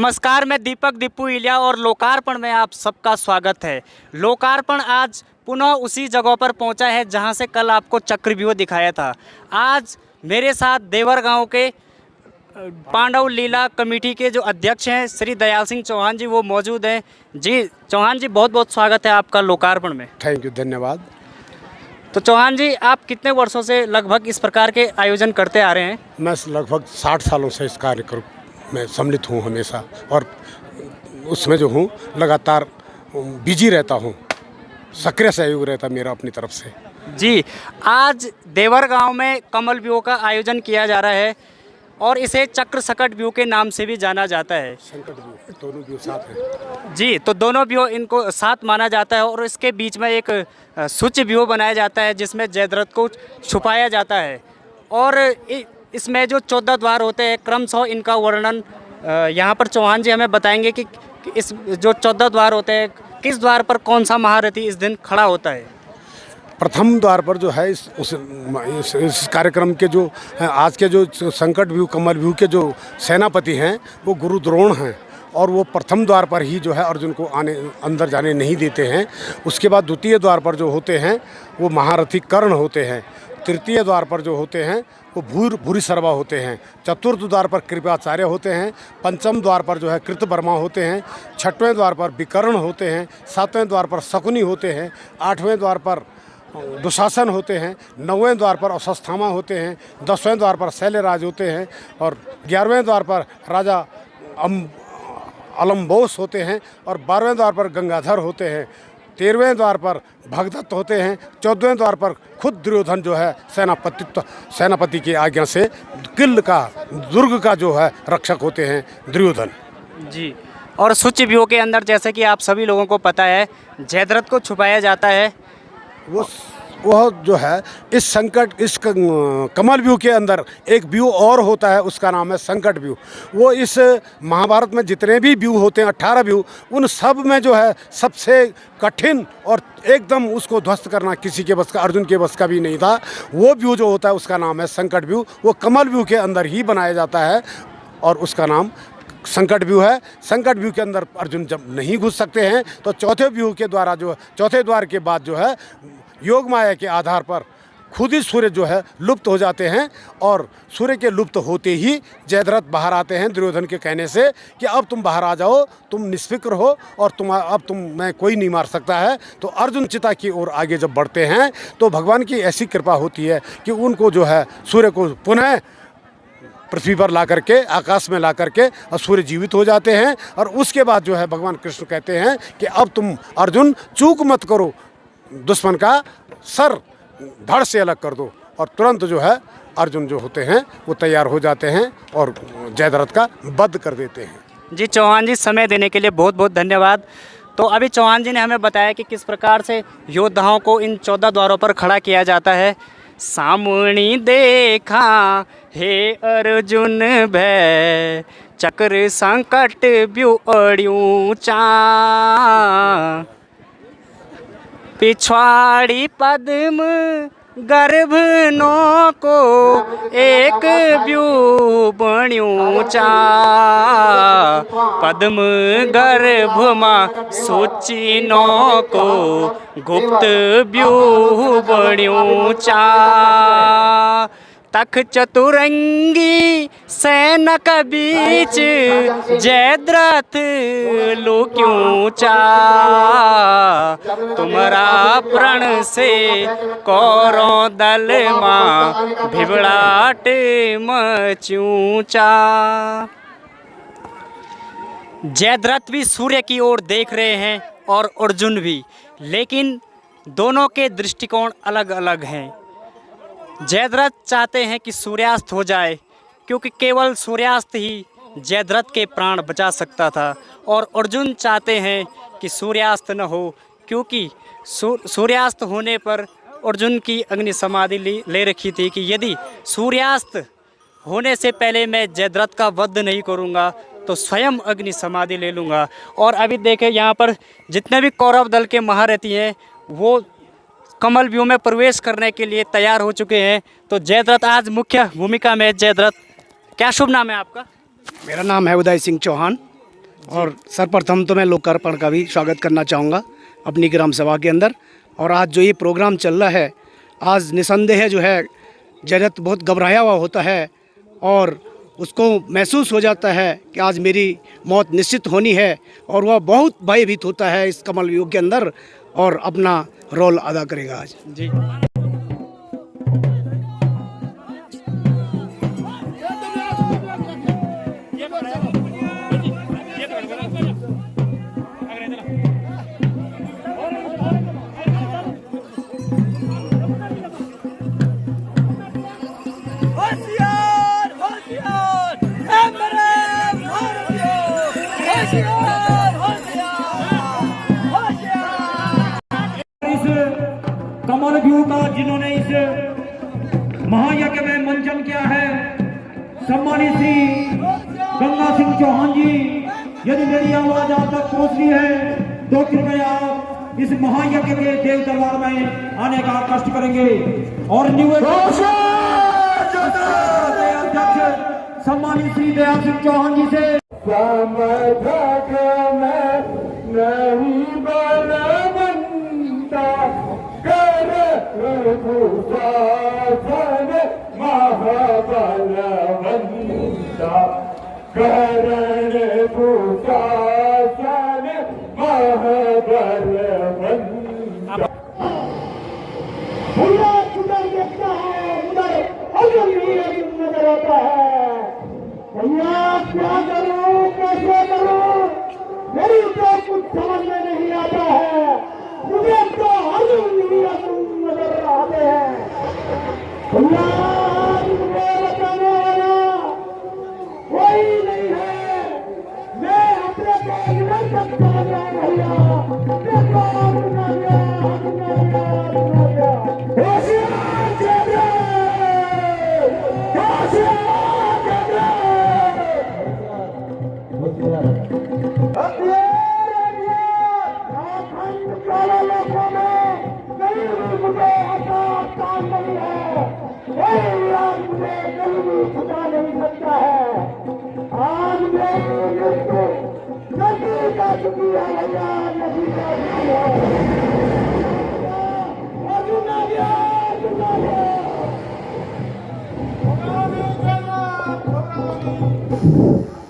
नमस्कार, मैं दीपक दीपू इलिया और लोकार्पण में आप सबका स्वागत है। लोकार्पण आज पुनः उसी जगह पर पहुंचा है जहां से कल आपको चक्रव्यूह दिखाया था। आज मेरे साथ देवर गांव के पांडव लीला कमेटी के जो अध्यक्ष हैं श्री दयाल सिंह चौहान जी, वो मौजूद हैं। जी चौहान जी, बहुत बहुत स्वागत है आपका लोकार्पण में। थैंक यू, धन्यवाद। तो चौहान जी, आप कितने वर्षों से लगभग इस प्रकार के आयोजन करते आ रहे हैं? मैं लगभग 60 सालों से इस कार्यक्रम में सम्मिलित हूँ हमेशा, और उसमें जो हूँ लगातार बिजी रहता हूँ, सक्रिय सहयोग रहता मेरा अपनी तरफ से। जी, आज देवर गांव में कमल व्यूह का आयोजन किया जा रहा है और इसे चक्र सकट व्यूह के नाम से भी जाना जाता है। संकट व्यूह, दोनों व्यूह साथ हैं। जी, तो दोनों व्यूह इनको साथ माना जाता है और इसके बीच में एक सूच्य व्यूह बनाया जाता है जिसमें जयद्रथ को छुपाया जाता है। और इसमें जो 14 द्वार होते हैं, क्रमशः इनका वर्णन यहाँ पर चौहान जी हमें बताएंगे कि इस जो 14 द्वार होते हैं, किस द्वार पर कौन सा महारथी इस दिन खड़ा होता है। प्रथम द्वार पर जो है इस कार्यक्रम के जो हैं, आज के जो संकट व्यूह कमल व्यूह के जो सेनापति हैं वो गुरु द्रोण हैं, और वो प्रथम द्वार पर ही जो है अर्जुन को अंदर जाने नहीं देते हैं। उसके बाद द्वितीय द्वार पर जो होते हैं वो महारथी कर्ण होते हैं। तृतीय द्वार पर जो होते हैं वो भूरी सर्वा होते हैं। चतुर्थ द्वार पर कृपाचार्य होते हैं। पंचम द्वार पर जो है कृतवर्मा होते हैं। छठवें द्वार पर विकर्ण होते हैं। सातवें द्वार पर शकुनी होते हैं। आठवें द्वार पर दुशासन होते हैं। नौवें द्वार पर अश्वस्थामा होते हैं। 10वें द्वार पर शैलराज होते हैं और 11वें द्वार पर राजा अलम्बोस होते हैं और 12वें द्वार पर गंगाधर होते हैं। 13वें द्वार पर भगदत्त होते हैं। 14वें द्वार पर खुद दुर्योधन जो है सेनापति की आज्ञा से किल का, दुर्ग का जो है रक्षक होते हैं दुर्योधन जी। और सूच्य व्यूह के अंदर, जैसे कि आप सभी लोगों को पता है, जयद्रथ को छुपाया जाता है। वह जो है इस कमल व्यूह के अंदर एक व्यूह और होता है, उसका नाम है संकट व्यूह। वो इस महाभारत में जितने भी व्यूह होते हैं, 18 व्यूह, उन सब में जो है सबसे कठिन और एकदम उसको ध्वस्त करना किसी के बस का, अर्जुन के बस का भी नहीं था। वो व्यूह जो होता है उसका नाम है संकट व्यूह। वो कमल व्यूह के अंदर ही बनाया जाता है और उसका नाम संकट व्यूह है। संकट व्यूह के अंदर अर्जुन जब नहीं घुस सकते हैं तो चौथे व्यूह के द्वारा जो चौथे द्वार के बाद जो है योग माया के आधार पर खुद ही सूर्य जो है लुप्त हो जाते हैं, और सूर्य के लुप्त होते ही जयद्रथ बाहर आते हैं दुर्योधन के कहने से कि अब तुम बाहर आ जाओ, तुम निष्फिक्र हो और अब मैं कोई नहीं मार सकता है। तो अर्जुन चिता की ओर आगे जब बढ़ते हैं तो भगवान की ऐसी कृपा होती है कि उनको जो है सूर्य को पुनः पृथ्वी पर ला करके, आकाश में ला करके और सूर्य जीवित हो जाते हैं। और उसके बाद जो है भगवान कृष्ण कहते हैं कि अब तुम अर्जुन चूक मत करो, दुश्मन का सर धड़ से अलग कर दो। और तुरंत जो है अर्जुन जो होते हैं वो तैयार हो जाते हैं और जयद्रथ का वध कर देते हैं। जी चौहान जी, समय देने के लिए बहुत बहुत धन्यवाद। तो अभी चौहान जी ने हमें बताया कि किस प्रकार से योद्धाओं को इन 14 द्वारों पर खड़ा किया जाता है। सामुणी देखा हे अर्जुन भय, चक्र संकट व्यूह अड़ियूं चा, पिछवाड़ी पद्म गर्भ नो को एक व्यूह बण्यूं चा, पद्म गर्भ मां सूची नो को गुप्त व्यूह बण्यूं चा, तख चतुरंगी सैनक बीच जयद्रथ लुक्यूं चा, तुमरा प्रण से कौरव दल मां भिबड़ाट मच्यूं चा। जयद्रथ भी सूर्य की ओर देख रहे हैं और अर्जुन भी, लेकिन दोनों के दृष्टिकोण अलग अलग हैं। जयद्रथ चाहते हैं कि सूर्यास्त हो जाए, क्योंकि केवल सूर्यास्त ही जयद्रथ के प्राण बचा सकता था, और अर्जुन चाहते हैं कि सूर्यास्त न हो, क्योंकि सूर्यास्त होने पर अर्जुन की अग्नि समाधि ले रखी थी कि यदि सूर्यास्त होने से पहले मैं जयद्रथ का वध नहीं करूंगा तो स्वयं अग्नि समाधि ले लूँगा। और अभी देखें, यहाँ पर जितने भी कौरव दल के महारथी हैं वो कमल व्यूह में प्रवेश करने के लिए तैयार हो चुके हैं। तो जयद्रथ आज मुख्य भूमिका में। जयद्रथ, क्या शुभ नाम है आपका? मेरा नाम है उदय सिंह चौहान। और सर्वप्रथम तो मैं लोकार्पण का भी स्वागत करना चाहूँगा अपनी ग्राम सभा के अंदर। और आज जो ये प्रोग्राम चल रहा है, आज निसंदेह जो है जयदत्त बहुत घबराया हुआ होता है और उसको महसूस हो जाता है कि आज मेरी मौत निश्चित होनी है, और वह बहुत भयभीत होता है इस कमल युग के अंदर और अपना रोल अदा करेगा आज। जी। होशियार होशियार ए मेरे भारतीयों, होशियार होशियार होशियार। इस कमल व्यू का जिन्होंने इस महायज्ञ में मंचन किया है, सम्मानित श्री गंगा सिंह चौहान जी, यदि मेरी आवाज आप तक पहुंच रही है तो कृपया आप इस महायज्ञ के देव दरबार में आने का कष्ट करेंगे। और अध्यक्ष सम्मानित श्री दयाल सिंह चौहान जी से भैया उधर देखता है, उधर अर्जुन भी नजर आता है। भैया क्या करूं, कैसे करूं, मेरी तो कुछ समझ में नहीं आता है। मुझे तो अर्जुन भी नजर आते हैं। भैया मुझे बचाने वाला कोई नहीं है, मैं अपने को नहीं सकता भैया। देखो अपना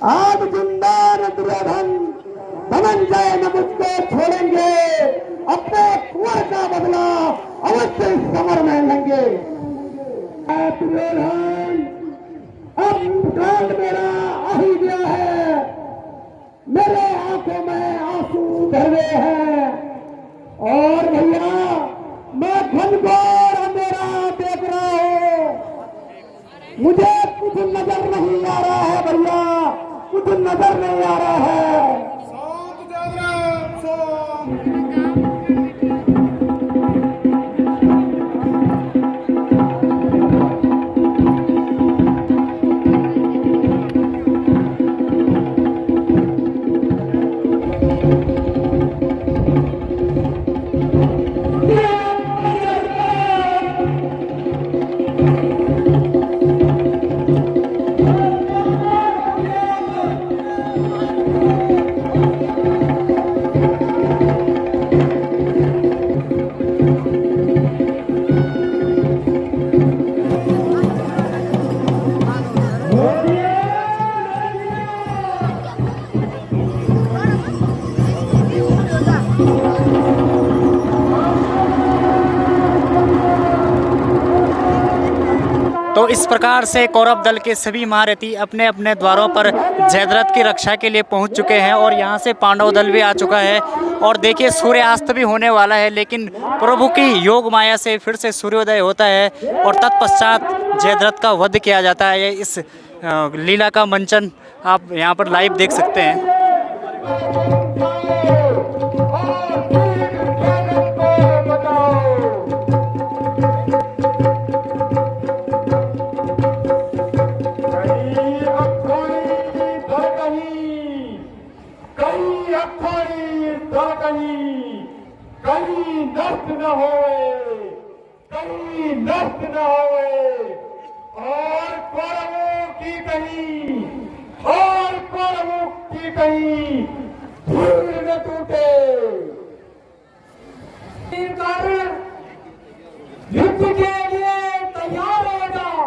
आज जिंदान दुर्योधन धनंजय न मुझको छोड़ेंगे, अपने कुंवर का बदला अवश्य इस समर में लेंगे। दुर्योधन अब काल मेरा आ ही गया है, मेरे आंखों में आंसू भरे हैं। और भैया मैं घनघोर अंधेरा देख रहा हूँ, मुझे कुछ नजर नहीं आ रहा है भैया, कुछ नजर नहीं आ रहा है। तो इस प्रकार से कौरव दल के सभी महारथी अपने अपने द्वारों पर जयद्रथ की रक्षा के लिए पहुंच चुके हैं और यहां से पांडव दल भी आ चुका है। और देखिए सूर्यास्त भी होने वाला है, लेकिन प्रभु की योग माया से फिर से सूर्योदय होता है और तत्पश्चात जयद्रथ का वध किया जाता है। इस लीला का मंचन आप यहां पर लाइव देख सकते हैं। कहीं नष्ट न होए, कहीं नष्ट न होए, और कौरवों की कहीं और कौरवों की कहीं धूल न टूटे। युद्ध के लिए तैयार हो जाओ।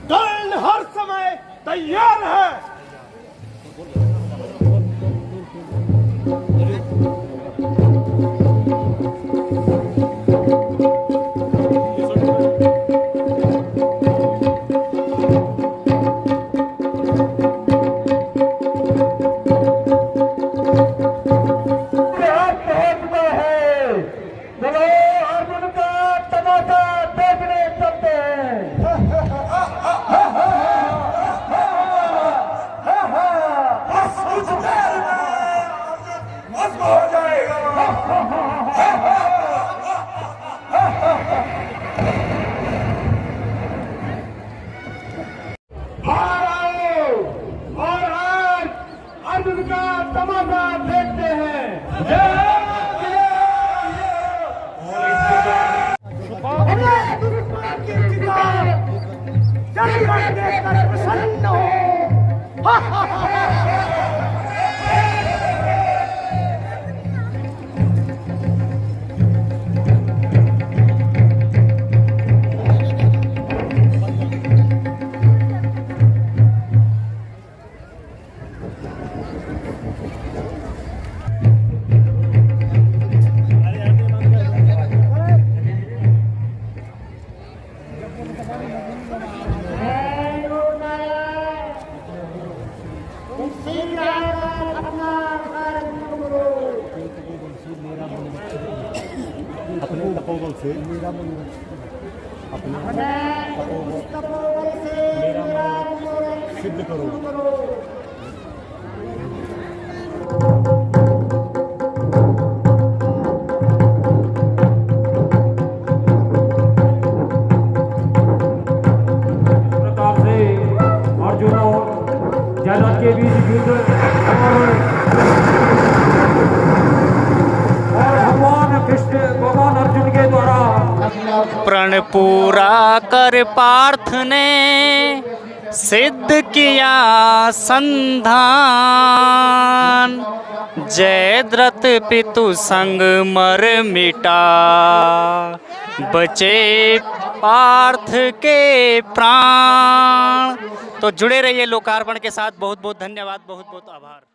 दल हर समय तैयार है। चलो अर्जुन का तमाशा देखने चलते हो जाएगा। और आज अर्जुन का तमाशा देखते हैं। प्रसन्न हो। अपने तपोबल से मेरा मन अपने तपोबल से मेरा मन सिद्ध करो। प्रकार से अर्जुन और जयद्रथ के बीच युद्ध और भगवान अर्जुन के द्वारा प्रण पूरा कर पार्थ ने सिद्ध किया संधान। जयद्रथ पितु संग मर मिटा बचे पार्थ के प्राण। तो जुड़े रहिए लोकार्पण के साथ। बहुत बहुत धन्यवाद, बहुत बहुत आभार।